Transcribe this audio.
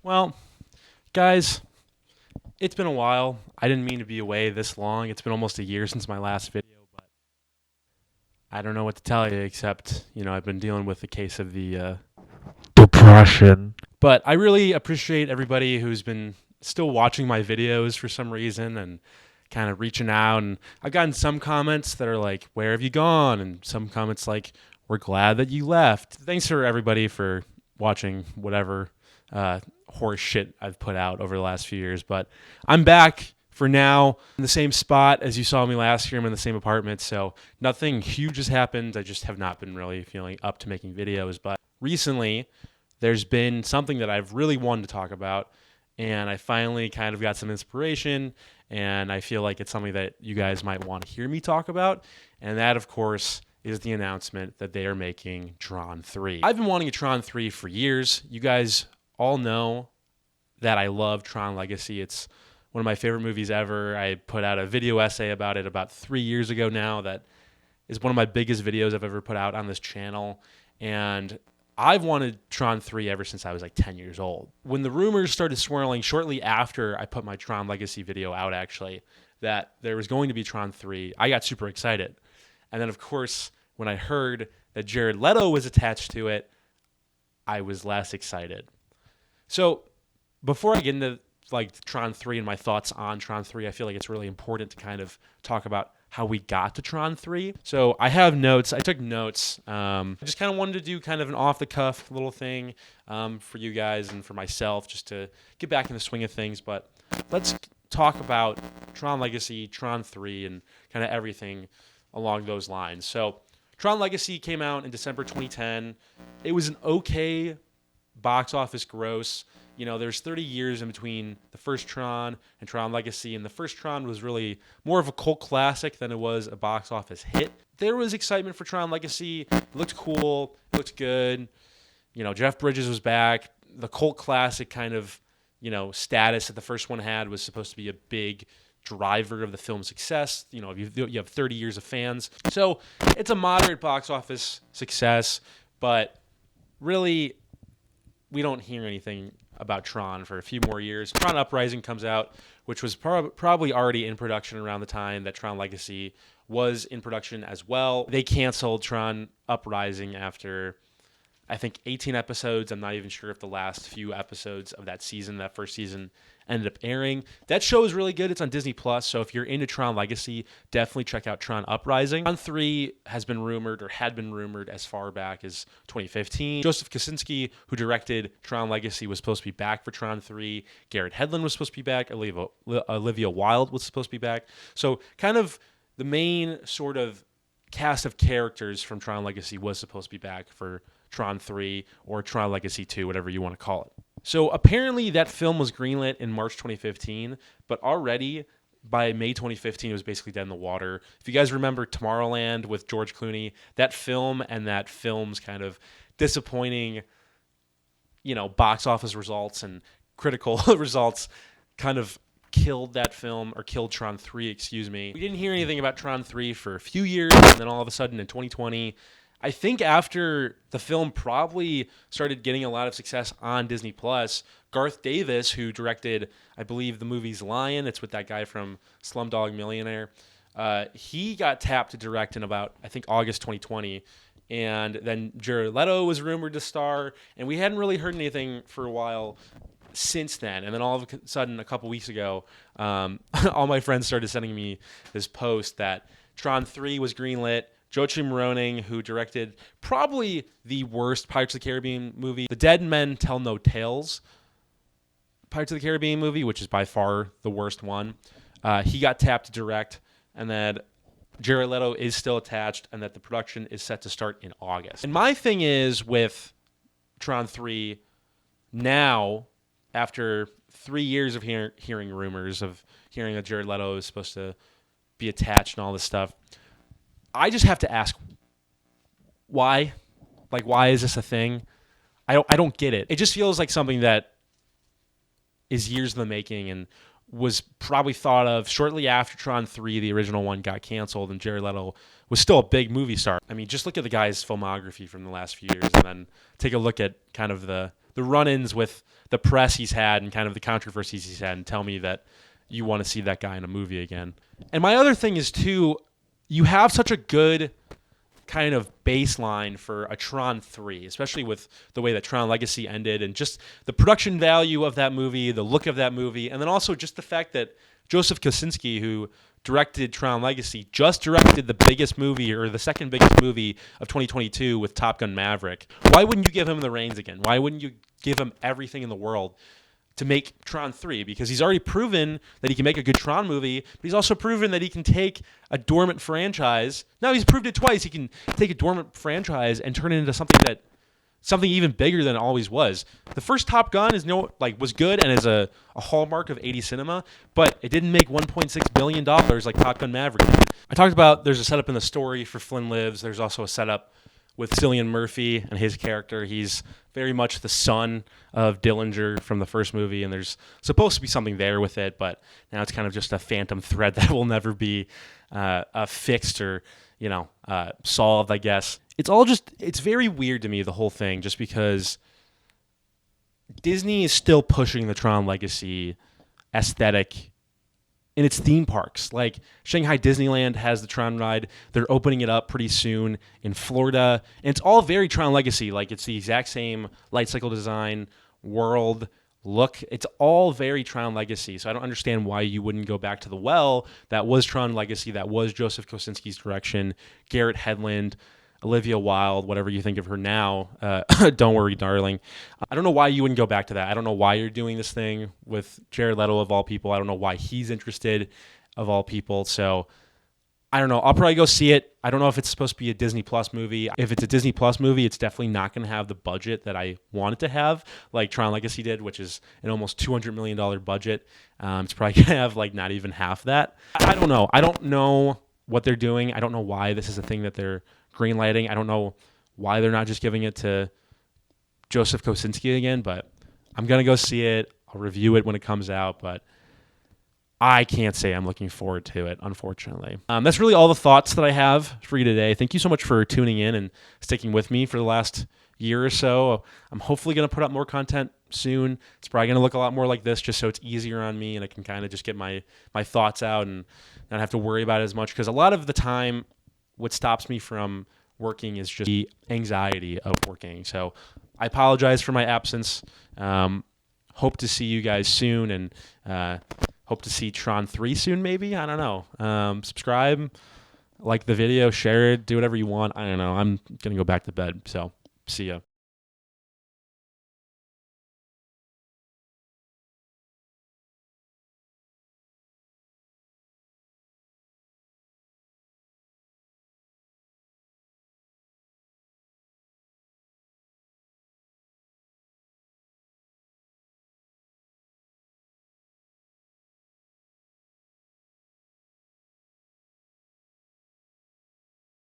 Well, guys, it's been a while. I didn't mean to be away this long. It's been almost a year since my last video, but I don't know what to tell you except, I've been dealing with the case of the Depression. But I really appreciate everybody who's been still watching my videos for some reason and kind of reaching out. And I've gotten some comments that are like, "Where have you gone?" And some comments like, "We're glad that you left." Thanks for everybody for watching whatever horse shit I've put out over the last few years. But I'm back for now in the same spot as you saw me last year. I'm in the same apartment. So nothing huge has happened. I just have not been really feeling up to making videos. But recently, there's been something that I've really wanted to talk about, and I finally kind of got some inspiration, and I feel like it's something that you guys might want to hear me talk about, and that, of course, is the announcement that they are making Tron 3. I've been wanting a Tron 3 for years. You guys all know that I love Tron Legacy. It's one of my favorite movies ever. I put out a video essay about it about 3 years ago now that is one of my biggest videos I've ever put out on this channel, and I've wanted Tron 3 ever since I was like 10 years old. When the rumors started swirling shortly after I put my Tron Legacy video out, actually, that there was going to be Tron 3, I got super excited. And then, of course, when I heard that Jared Leto was attached to it, I was less excited. So before I get into like Tron 3 and my thoughts on Tron 3, I feel like it's really important to kind of talk about how we got to Tron 3. So I have notes. I took notes. I just kind of wanted to do kind of an off-the-cuff little thing for you guys and for myself just to get back in the swing of things. But let's talk about Tron Legacy, Tron 3, and kind of everything along those lines. So Tron Legacy came out in December 2010. It was an okay box office gross. There's 30 years in between the first Tron and Tron Legacy, and the first Tron was really more of a cult classic than it was a box office hit. There was excitement for Tron Legacy. It looked cool. It looked good. Jeff Bridges was back. The cult classic kind of, status that the first one had was supposed to be a big driver of the film's success. You have 30 years of fans. So it's a moderate box office success, but really, we don't hear anything about Tron for a few more years. Tron Uprising comes out, which was probably already in production around the time that Tron Legacy was in production as well. They canceled Tron Uprising after, I think, 18 episodes. I'm not even sure if the last few episodes of that first season, ended up airing. That show is really good. It's on Disney Plus. So if you're into Tron Legacy, definitely check out Tron Uprising. Tron 3 has been rumored, or had been rumored, as far back as 2015. Joseph Kosinski, who directed Tron Legacy, was supposed to be back for Tron 3. Garrett Hedlund was supposed to be back. Olivia Wilde was supposed to be back. So kind of the main sort of cast of characters from Tron Legacy was supposed to be back for Tron 3 or Tron Legacy 2, whatever you want to call it. So apparently that film was greenlit in March 2015, but already by May 2015 it was basically dead in the water. If you guys remember Tomorrowland with George Clooney, that film and that film's kind of disappointing, box office results and critical results kind of killed that film, or killed Tron 3, excuse me. We didn't hear anything about Tron 3 for a few years, and then all of a sudden in 2020, I think after the film probably started getting a lot of success on Disney Plus, Garth Davis, who directed, I believe, the movie's Lion, it's with that guy from Slumdog Millionaire, he got tapped to direct in about, I think, August 2020. And then Jared Leto was rumored to star, and we hadn't really heard anything for a while since then. And then all of a sudden, a couple weeks ago, all my friends started sending me this post that Tron 3 was greenlit. Joachim Roning, who directed probably the worst Pirates of the Caribbean movie, The Dead Men Tell No Tales Pirates of the Caribbean movie, which is by far the worst one. He got tapped to direct, and that Jared Leto is still attached, and that the production is set to start in August. And my thing is with Tron 3 now, after 3 years of hearing rumors, of hearing that Jared Leto is supposed to be attached and all this stuff, I just have to ask, why? Like, why is this a thing? I don't get it. It just feels like something that is years in the making and was probably thought of shortly after Tron 3, the original one, got canceled, and Jared Leto was still a big movie star. I mean, just look at the guy's filmography from the last few years, and then take a look at kind of the the run-ins with the press he's had and kind of the controversies he's had and tell me that you want to see that guy in a movie again. And my other thing is, too, you have such a good kind of baseline for a Tron 3, especially with the way that Tron Legacy ended and just the production value of that movie, the look of that movie, and then also just the fact that Joseph Kosinski, who directed Tron Legacy, just directed the biggest movie or the second biggest movie of 2022 with Top Gun Maverick. Why wouldn't you give him the reins again? Why wouldn't you give him everything in the world to make Tron 3? Because he's already proven that he can make a good Tron movie, but he's also proven that he can take a dormant franchise. Now he's proved it twice. He can take a dormant franchise and turn it into something even bigger than it always was. The first Top Gun was good and is a hallmark of 80s cinema, but it didn't make $1.6 billion like Top Gun Maverick did. I talked about there's a setup in the story for Flynn Lives. There's also a setup with Cillian Murphy and his character. He's very much the son of Dillinger from the first movie, and there's supposed to be something there with it, but now it's kind of just a phantom thread that will never be fixed or solved, I guess. It's very weird to me, the whole thing, just because Disney is still pushing the Tron Legacy aesthetic in its theme parks. Like Shanghai Disneyland has the Tron ride. They're opening it up pretty soon in Florida. And it's all very Tron Legacy. Like it's the exact same light cycle design, world, look. It's all very Tron Legacy. So I don't understand why you wouldn't go back to the well that was Tron Legacy, that was Joseph Kosinski's direction, Garrett Hedlund, Olivia Wilde, whatever you think of her now. Don't worry, darling. I don't know why you wouldn't go back to that. I don't know why you're doing this thing with Jared Leto of all people. I don't know why he's interested of all people. So I don't know. I'll probably go see it. I don't know if it's supposed to be a Disney Plus movie. If it's a Disney Plus movie, it's definitely not going to have the budget that I want it to have, like Tron Legacy did, which is an almost $200 million budget. It's probably going to have like not even half that. I don't know. I don't know what they're doing. I don't know why this is a thing that they're greenlighting. I don't know why they're not just giving it to Joseph Kosinski again, but I'm going to go see it. I'll review it when it comes out, but I can't say I'm looking forward to it, unfortunately. That's really all the thoughts that I have for you today. Thank you so much for tuning in and sticking with me for the last year or so. I'm hopefully going to put up more content soon. It's probably going to look a lot more like this just so it's easier on me and I can kind of just get my thoughts out and not have to worry about it as much, because a lot of the time what stops me from working is just the anxiety of working. So I apologize for my absence. Hope to see you guys soon, and hope to see Tron 3 soon, maybe. I don't know. Subscribe, like the video, share it, do whatever you want. I don't know. I'm going to go back to bed. So see ya.